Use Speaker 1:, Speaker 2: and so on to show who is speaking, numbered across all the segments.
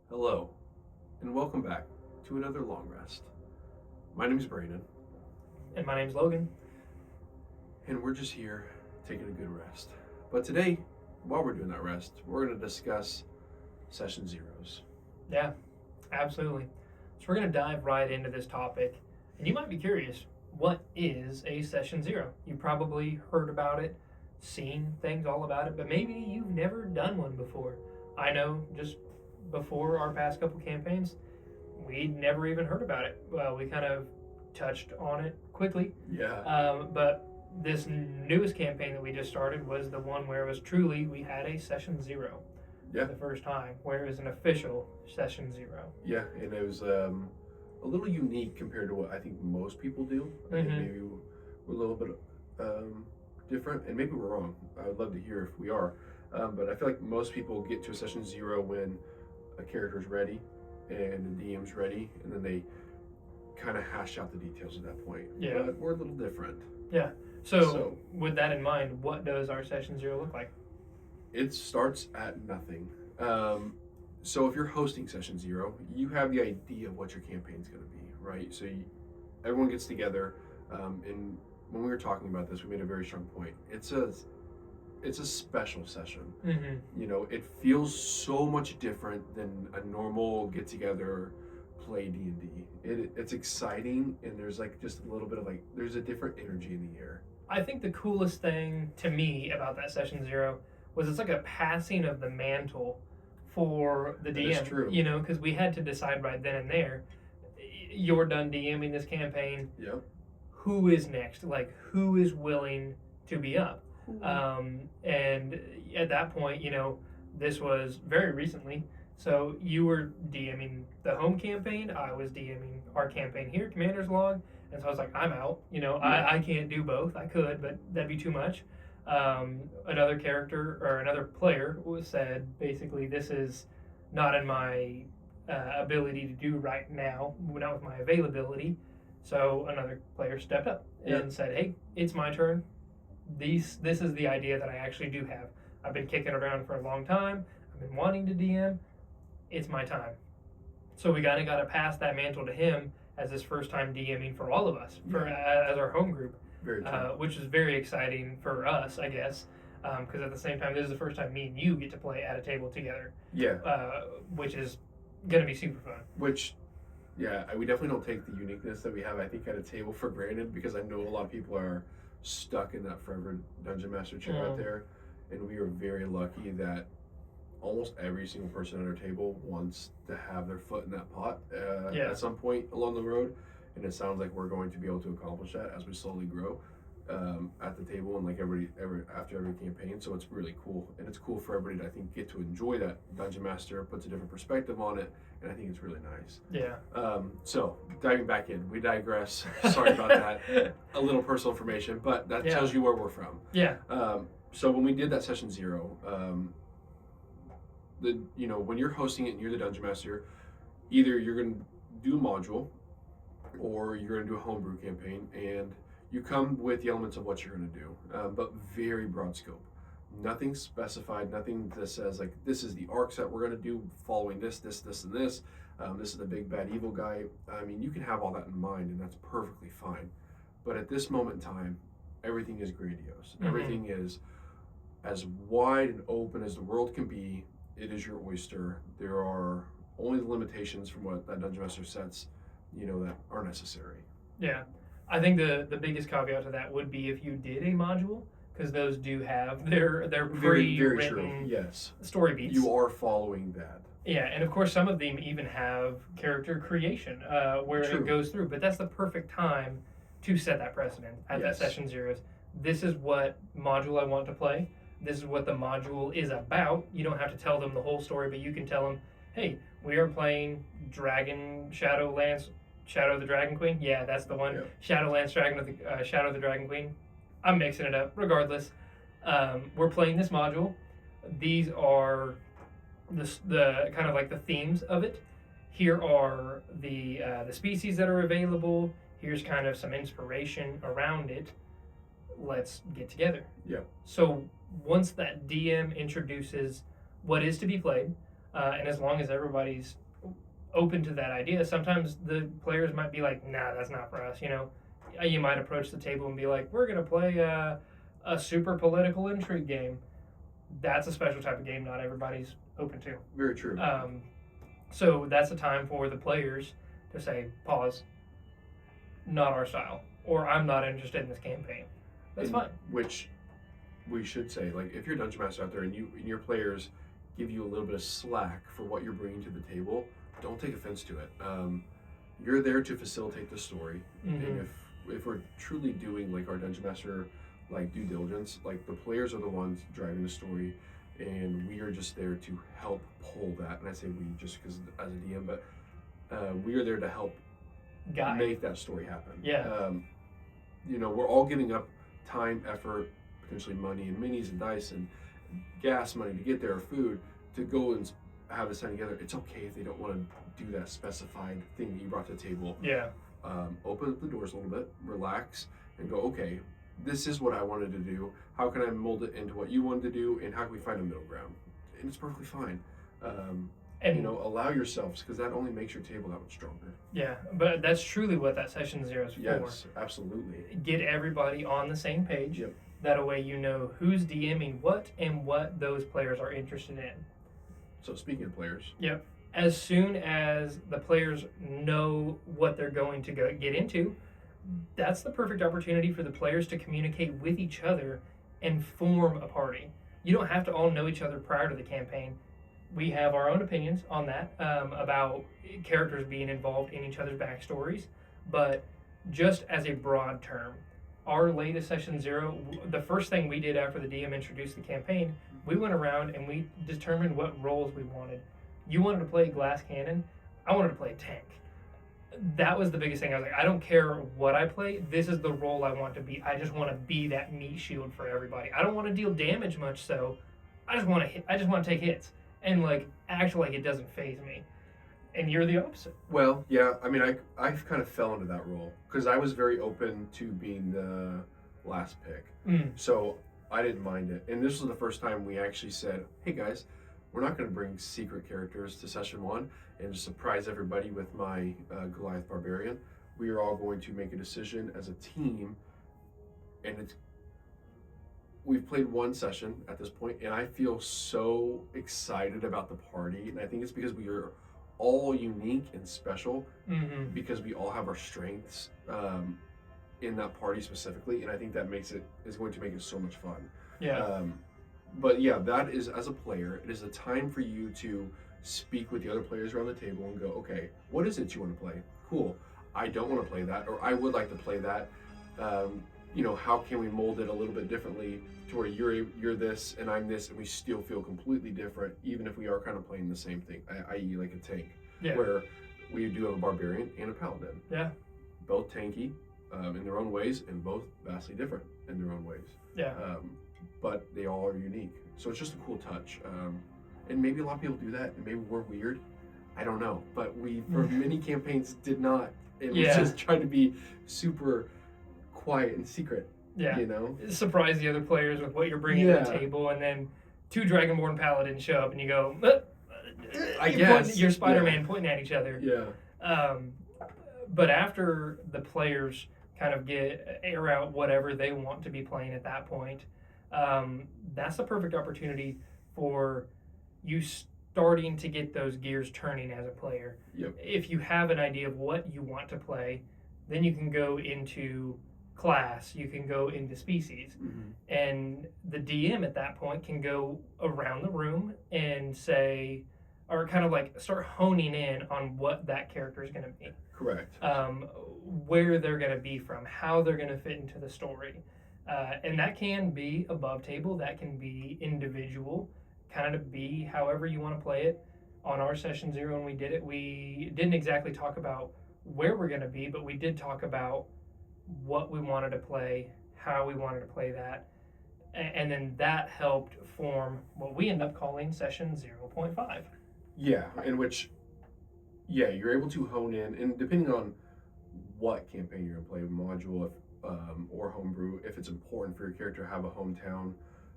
Speaker 1: Hello, and welcome back to another long rest. My name is Brandon,
Speaker 2: And my name's Logan.
Speaker 1: and we're just here taking a good rest. But today, while we're doing that rest, we're going to discuss session zeros.
Speaker 2: Yeah, absolutely. So we're going to dive right into this topic. And you might be curious, what is a session zero? You probably heard about it, seen things all about it, but maybe you've never done one before. I know just before our past couple campaigns, we'd never even heard about it. Well, we kind of touched on it quickly.
Speaker 1: Yeah.
Speaker 2: But this newest campaign that we just started was the one where it was truly, we had a session zero.
Speaker 1: Yeah.
Speaker 2: For the first time, where it was an official session zero.
Speaker 1: Yeah, and it was a little unique compared to what I think most people do. I think maybe we're a little bit different, and maybe we're wrong. I would love to hear if we are. But I feel like most people get to a session zero when a character's ready and the DM's ready, and then they kind of hash out the details at that point.
Speaker 2: Yeah.
Speaker 1: But we're a little different.
Speaker 2: Yeah. So, with that in mind, what does our session zero look like?
Speaker 1: It starts at nothing. So if you're hosting session zero, you have the idea of what your campaign's going to be, right? So everyone gets together, and when we were talking about this, we made a very strong point. It's a special session.
Speaker 2: Mm-hmm.
Speaker 1: You know, it feels so much different than a normal get together play D&D. It's exciting, and there's like just a little bit of like there's a different energy in the air.
Speaker 2: I think the coolest thing to me about that session zero was it's like a passing of the mantle for the DM.
Speaker 1: That is true.
Speaker 2: You know, because we had to decide right then and there. You're done DMing this campaign.
Speaker 1: Yep.
Speaker 2: Who is next? Like, who is willing to be up? And at that point, you know, this was very recently. So you were DMing the home campaign. I was DMing our campaign here, Commander's Log. And so I was like, I'm out. You know, I can't do both. I could, but that'd be too much. Another character or another player said, basically, this is not in my ability to do right now, not with my availability. So another player stepped up and said, hey, it's my turn. This is the idea that I actually do have. I've been kicking around for a long time. I've been wanting to DM. It's my time. So we kind of got to pass that mantle to him as his first time DMing for all of us, as our home group, which is very exciting for us, I guess, because at the same time, this is the first time me and you get to play at a table together.
Speaker 1: Yeah.
Speaker 2: Which is going to be super fun.
Speaker 1: Which, yeah, we definitely don't take the uniqueness that we have, I think, at a table for granted, because I know a lot of people are stuck in that forever dungeon master chair out there, and we are very lucky that almost every single person at our table wants to have their foot in that pot at some point along the road, and it sounds like we're going to be able to accomplish that as we slowly grow at the table and like after every campaign. So it's really cool, and it's cool for everybody to, I think, get to enjoy that dungeon master, puts a different perspective on it, and I think it's really nice.
Speaker 2: Yeah.
Speaker 1: So diving back in, we digress. Sorry about that. A little personal information, but that tells you where we're from.
Speaker 2: Yeah.
Speaker 1: So when we did that session zero, when you're hosting it and you're the dungeon master, either you're going to do a module or you're going to do a homebrew campaign, and you come with the elements of what you're going to do, but very broad scope. Nothing specified, nothing that says like this is the arcs that we're going to do following this, and this. This is the big bad evil guy. I mean, you can have all that in mind, and that's perfectly fine. But at this moment in time, everything is grandiose. Mm-hmm. Everything is as wide and open as the world can be. It is your oyster. There are only the limitations from what that dungeon master sets, that are necessary.
Speaker 2: Yeah. I think the biggest caveat to that would be if you did a module, because those do have their pre-written story beats.
Speaker 1: You are following that.
Speaker 2: Yeah, and of course some of them even have character creation where it goes through, but that's the perfect time to set that precedent at that session zeros. This is what module I want to play. This is what the module is about. You don't have to tell them the whole story, but you can tell them, hey, we are playing Shadow of the Dragon Queen. Yeah, that's the one. Yep. Shadow of the Dragon Queen. I'm mixing it up. Regardless, we're playing this module. These are the kind of like the themes of it. Here are the species that are available. Here's kind of some inspiration around it. Let's get together.
Speaker 1: Yeah.
Speaker 2: So once that DM introduces what is to be played, And as long as everybody's open to that idea, sometimes the players might be like, nah, that's not for us. You might approach the table and be like, we're going to play a super political intrigue game. That's a special type of game not everybody's open to.
Speaker 1: Very true.
Speaker 2: So that's a time for the players to say, pause, not our style, or I'm not interested in this campaign. That's fine.
Speaker 1: Which we should say, like, if you're a dungeon master out there and your players give you a little bit of slack for what you're bringing to the table, don't take offense to it. You're there to facilitate the story, and if we're truly doing like our dungeon master like due diligence, like the players are the ones driving the story, and we are just there to help pull that. And I say we just because as a DM, but we are there to help make that story happen.
Speaker 2: Yeah.
Speaker 1: We're all giving up time, effort, potentially money and minis and dice and gas money to get there, food to go and have this time together. It's okay if they don't want to do that specified thing that you brought to the table.
Speaker 2: Yeah.
Speaker 1: Open up the doors a little bit, relax, and go, okay, this is what I wanted to do. How can I mold it into what you wanted to do, and how can we find a middle ground? And it's perfectly fine. And allow yourselves, because that only makes your table that much stronger.
Speaker 2: Yeah, but that's truly what that session 0 is for.
Speaker 1: Yes, absolutely.
Speaker 2: Get everybody on the same page.
Speaker 1: Yep.
Speaker 2: That way you know who's DMing what and what those players are interested in.
Speaker 1: So speaking of players.
Speaker 2: Yep. As soon as the players know what they're going to get into, that's the perfect opportunity for the players to communicate with each other and form a party. You don't have to all know each other prior to the campaign. We have our own opinions on that, about characters being involved in each other's backstories, but just as a broad term, our latest session 0, the first thing we did after the DM introduced the campaign, we went around and we determined what roles we wanted. You wanted to play glass cannon, I wanted to play tank. That was the biggest thing. I was like, I don't care what I play, this is the role I want to be. I just want to be that meat shield for everybody. I don't want to deal damage much, so I just want to take hits and like act like it doesn't faze me. And you're the opposite.
Speaker 1: Well, yeah, I mean, I kind of fell into that role because I was very open to being the last pick. So I didn't mind it. And this was the first time we actually said, hey guys, we're not going to bring secret characters to session 1 and just surprise everybody with my Goliath Barbarian. We are all going to make a decision as a team, and we've played one session at this point, and I feel so excited about the party, and I think it's because we are all unique and special, because we all have our strengths in that party specifically, and I think that is going to make it so much fun.
Speaker 2: Yeah.
Speaker 1: But yeah, that is, as a player, it is a time for you to speak with the other players around the table and go, okay, what is it you want to play? Cool. I don't want to play that, or I would like to play that. How can we mold it a little bit differently to where you're this and I'm this, and we still feel completely different, even if we are kind of playing the same thing, i.e. like a tank, where we do have a barbarian and a paladin.
Speaker 2: Yeah.
Speaker 1: Both tanky in their own ways, and both vastly different in their own ways.
Speaker 2: Yeah.
Speaker 1: But they all are unique. So it's just a cool touch. And maybe a lot of people do that, and maybe we're weird. I don't know. But we, for many campaigns, did not. It was just trying to be super quiet and secret.
Speaker 2: Yeah. Surprise the other players with what you're bringing to the table, and then 2 Dragonborn Paladins show up, and you go, you're Spider-Man pointing at each other.
Speaker 1: Yeah.
Speaker 2: But after the players kind of air out whatever they want to be playing at that point, that's the perfect opportunity for you starting to get those gears turning as a player.
Speaker 1: Yep.
Speaker 2: If you have an idea of what you want to play, then you can go into class, you can go into species, and the DM at that point can go around the room and say, or kind of like start honing in on what that character is going to be.
Speaker 1: Correct.
Speaker 2: Where they're going to be from, how they're going to fit into the story. And that can be above table, that can be individual, kind of be however you want to play it. On our session 0 when we did it, we didn't exactly talk about where we're going to be, but we did talk about what we wanted to play, how we wanted to play that, and then that helped form what we end up calling session 0.5.
Speaker 1: Yeah, in which, you're able to hone in, and depending on what campaign you're going to play, module or homebrew, if it's important for your character to have a hometown,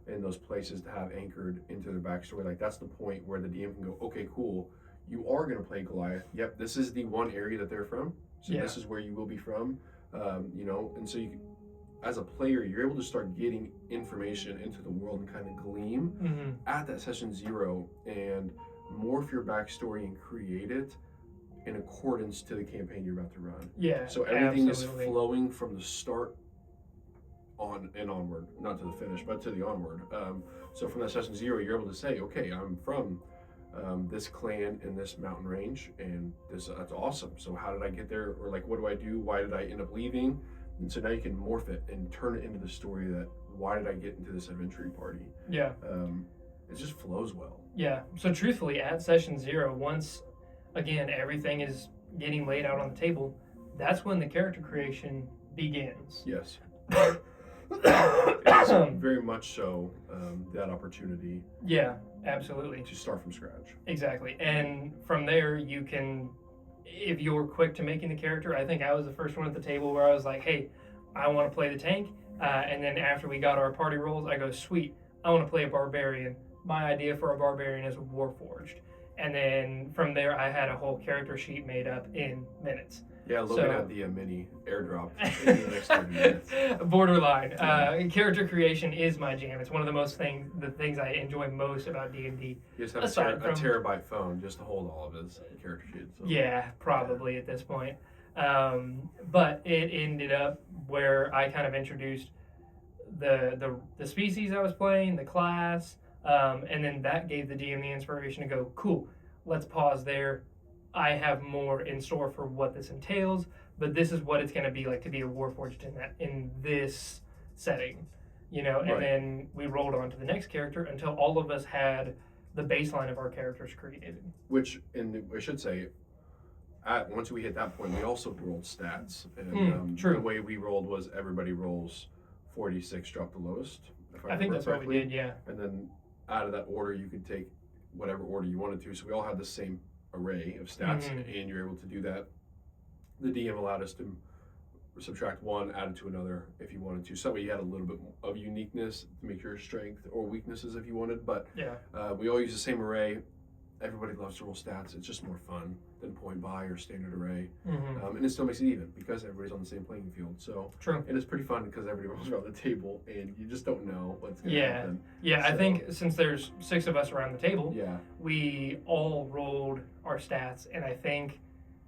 Speaker 1: and those places to have anchored into their backstory. Like that's the point where the DM can go, okay, cool, you are going to play Goliath. Yep, this is the one area that they're from, so this is where you will be from. And so you, as a player, you're able to start getting information into the world and kind of gleam at that session 0 and morph your backstory and create it in accordance to the campaign you're about to run.
Speaker 2: Yeah.
Speaker 1: So everything is flowing from the start on and onward, not to the finish, but to the onward. So from that session 0, you're able to say, okay, I'm from this clan in this mountain range, and that's awesome. So how did I get there? Or like, what do I do? Why did I end up leaving? And so now you can morph it and turn it into the story that why did I get into this adventure party?
Speaker 2: Yeah.
Speaker 1: It just flows well.
Speaker 2: Yeah. So truthfully, at session 0, once again everything is getting laid out on the table, that's when the character creation begins.
Speaker 1: Yes. It's very much so that opportunity.
Speaker 2: Yeah, absolutely.
Speaker 1: To start from scratch.
Speaker 2: Exactly. And from there, you can, if you're quick to making the character, I think I was the first one at the table where I was like, hey, I want to play the tank. And then after we got our party rolls, I go, sweet, I want to play a barbarian. My idea for a barbarian is Warforged. And then from there, I had a whole character sheet made up in minutes.
Speaker 1: Yeah, Logan had the mini airdrop in the next 30 minutes.
Speaker 2: Borderline. Character creation is my jam. It's one of the things I enjoy most about D&D.
Speaker 1: He just had a terabyte phone just to hold all of his character sheets. So.
Speaker 2: Yeah, probably at this point. But it ended up where I kind of introduced the species I was playing, the class, and then that gave the DM the inspiration to go, cool, let's pause there. I have more in store for what this entails, but this is what it's going to be like to be a Warforged in this setting, And
Speaker 1: Right.
Speaker 2: then we rolled on to the next character until all of us had the baseline of our characters created.
Speaker 1: Which, and I should say, once we hit that point, we also rolled stats, and
Speaker 2: true.
Speaker 1: The way we rolled was everybody rolls 46, drop the lowest. If
Speaker 2: I think that's what we did, yeah.
Speaker 1: And then out of that order, you could take whatever order you wanted to. So we all had the same array of stats, and you're able to do that. The DM allowed us to subtract one, add it to another if you wanted to. So that way you had a little bit of uniqueness to make your strength or weaknesses if you wanted. But we all use the same array. Everybody loves to roll stats. It's just more fun than point buy or standard array. And it still makes it even because everybody's on the same playing field. So
Speaker 2: true.
Speaker 1: And it's pretty fun because everybody rolls around the table and you just don't know what's going to happen.
Speaker 2: Yeah, so, I think since there's 6 of us around the table, we all rolled our stats. And I think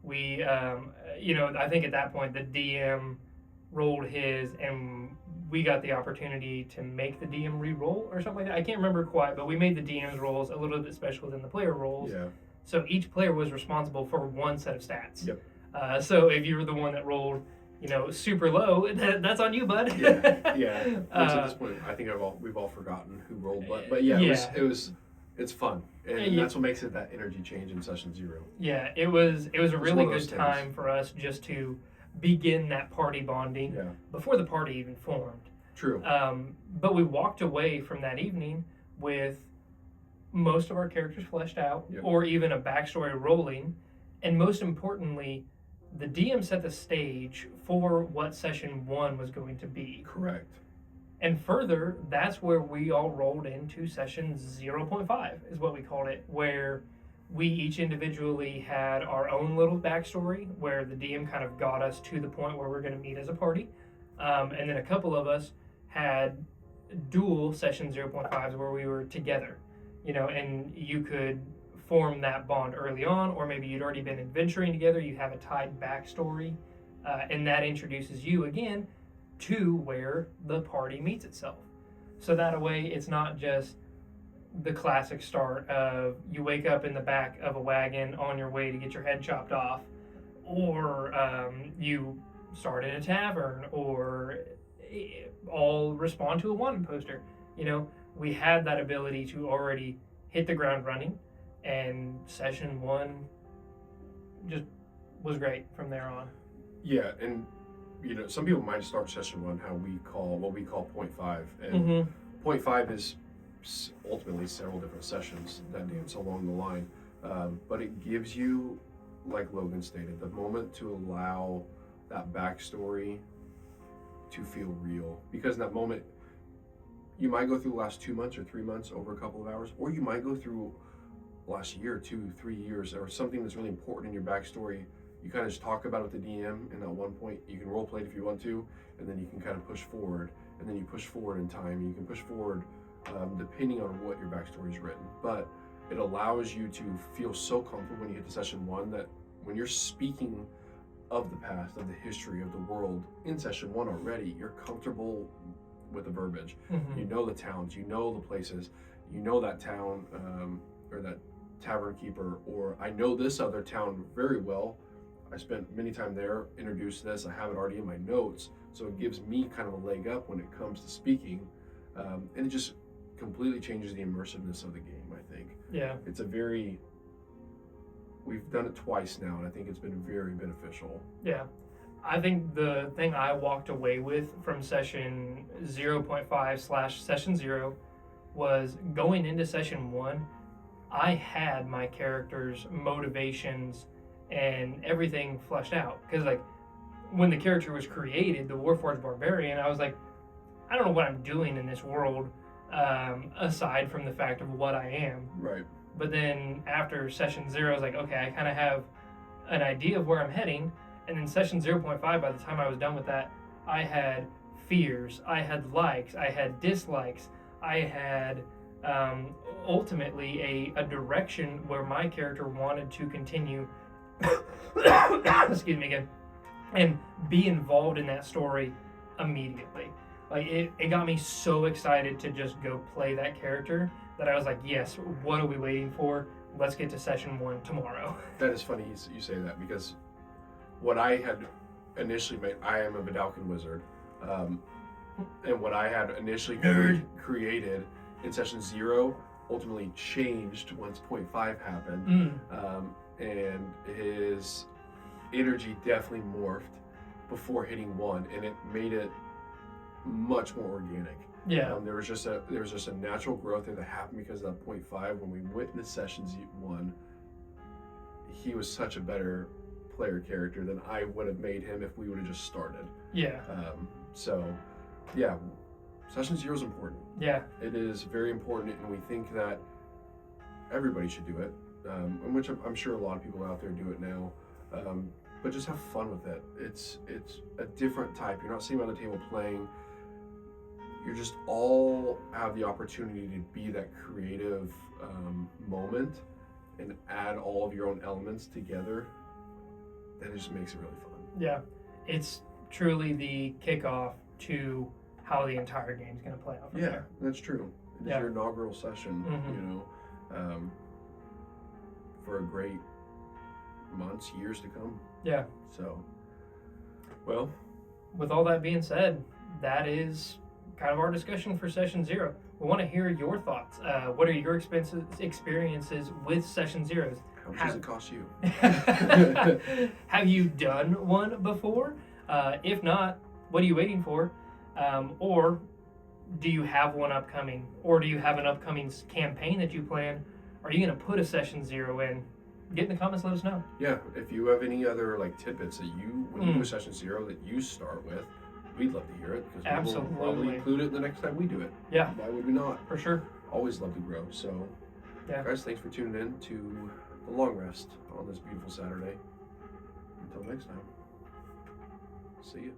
Speaker 2: we, I think at that point the DM rolled his and we got the opportunity to make the DM re-roll or something like that. I can't remember quite, but we made the DM's rolls a little bit special than the player rolls.
Speaker 1: Yeah.
Speaker 2: So each player was responsible for one set of stats.
Speaker 1: Yep.
Speaker 2: So if you were the one that rolled, super low, that's on you, bud.
Speaker 1: Yeah. Which at this point, I think we've all forgotten who rolled what. But it's fun, and that's what makes it that energy change in session 0.
Speaker 2: Yeah, it was a really good time for us just to begin that party bonding before the party even formed.
Speaker 1: True.
Speaker 2: But we walked away from that evening with most of our characters fleshed out, or even a backstory rolling, and most importantly, the DM set the stage for what session 1 was going to be.
Speaker 1: Correct.
Speaker 2: And further, that's where we all rolled into session 0.5, is what we called it, where we each individually had our own little backstory, where the DM kind of got us to the point where we're going to meet as a party. And then a couple of us had dual session 0.5s where we were together, and you could form that bond early on, or maybe you'd already been adventuring together, you have a tied backstory, and that introduces you again to where the party meets itself. So that way it's not just the classic start of you wake up in the back of a wagon on your way to get your head chopped off, or you start in a tavern, or all respond to a wanted poster. We had that ability to already hit the ground running, and session 1 just was great from there on.
Speaker 1: Yeah, and some people might start session 1 what we call 0.5, and 0.5 is ultimately several different sessions that dance along the line, but it gives you, like Logan stated, the moment to allow that backstory to feel real, because in that moment you might go through the last 2 months or 3 months over a couple of hours, or you might go through last year, 2, 3 years, or something that's really important in your backstory. You kind of just talk about it with the DM, and at one point you can role play it if you want to, and then you can kind of push forward, and then you push forward in time, and you can push forward depending on what your backstory is written. But it allows you to feel so comfortable when you get to session 1 that when you're speaking of the past, of the history of the world in session 1 already, you're comfortable with the verbiage.
Speaker 2: Mm-hmm.
Speaker 1: You know the towns, you know the places, you know that town or that tavern keeper, or I know this other town very well. I spent many time there, introduced this, I have it already in my notes, so it gives me kind of a leg up when it comes to speaking, and it just completely changes the immersiveness of the game, I think.
Speaker 2: Yeah.
Speaker 1: It's we've done it twice now, and I think it's been very beneficial.
Speaker 2: Yeah. I think the thing I walked away with from session 0.5/session 0 was going into session 1, I had my character's motivations and everything fleshed out. Because, like, when the character was created, the Warforged Barbarian, I was like, I don't know what I'm doing in this world aside from the fact of what I am.
Speaker 1: Right.
Speaker 2: But then after session 0, I was like, okay, I kind of have an idea of where I'm heading. And then session 0.5, by the time I was done with that, I had fears, I had likes, I had dislikes, I had ultimately a direction where my character wanted to continue, excuse me again, and be involved in that story immediately. Like, it got me so excited to just go play that character that I was like, yes, what are we waiting for? Let's get to session 1 tomorrow.
Speaker 1: That is funny you say that, because what I had initially made, I am a Vidalcan wizard, and what I had initially created in session 0 ultimately changed once 0.5 happened, and his energy definitely morphed before hitting 1, and it made it much more organic.
Speaker 2: Yeah.
Speaker 1: There was just a natural growth there that happened because of that 0.5. When we went into session 1, he was such a better player character than I would have made him if we would have just started.
Speaker 2: Yeah.
Speaker 1: So, yeah, session 0 is important.
Speaker 2: Yeah.
Speaker 1: It is very important, and we think that everybody should do it, which I'm sure a lot of people out there do it now. But just have fun with it. It's a different type. You're not sitting around the table playing. You're just all have the opportunity to be that creative moment and add all of your own elements together. That just makes it really fun.
Speaker 2: Yeah, it's truly the kickoff to how the entire game's going to play out from there.
Speaker 1: That's true. It's your inaugural session, for a great months, years to come.
Speaker 2: Yeah.
Speaker 1: So, well,
Speaker 2: with all that being said, that is kind of our discussion for session 0. We want to hear your thoughts. What are your experiences with session 0s?
Speaker 1: How much does it cost you?
Speaker 2: Have you done one before? If not, what are you waiting for? Or do you have one upcoming? Or do you have an upcoming campaign that you plan? Are you going to put a session 0 in? Get in the comments, let us know.
Speaker 1: Yeah, if you have any other tidbits that when you do a session 0 that you start with, we'd love to hear it, because we'll probably include it the next time we do it.
Speaker 2: Yeah.
Speaker 1: Why would we not?
Speaker 2: For sure.
Speaker 1: Always love to grow. So, guys, thanks for tuning in to The Long Rest on this beautiful Saturday. Until next time, see you.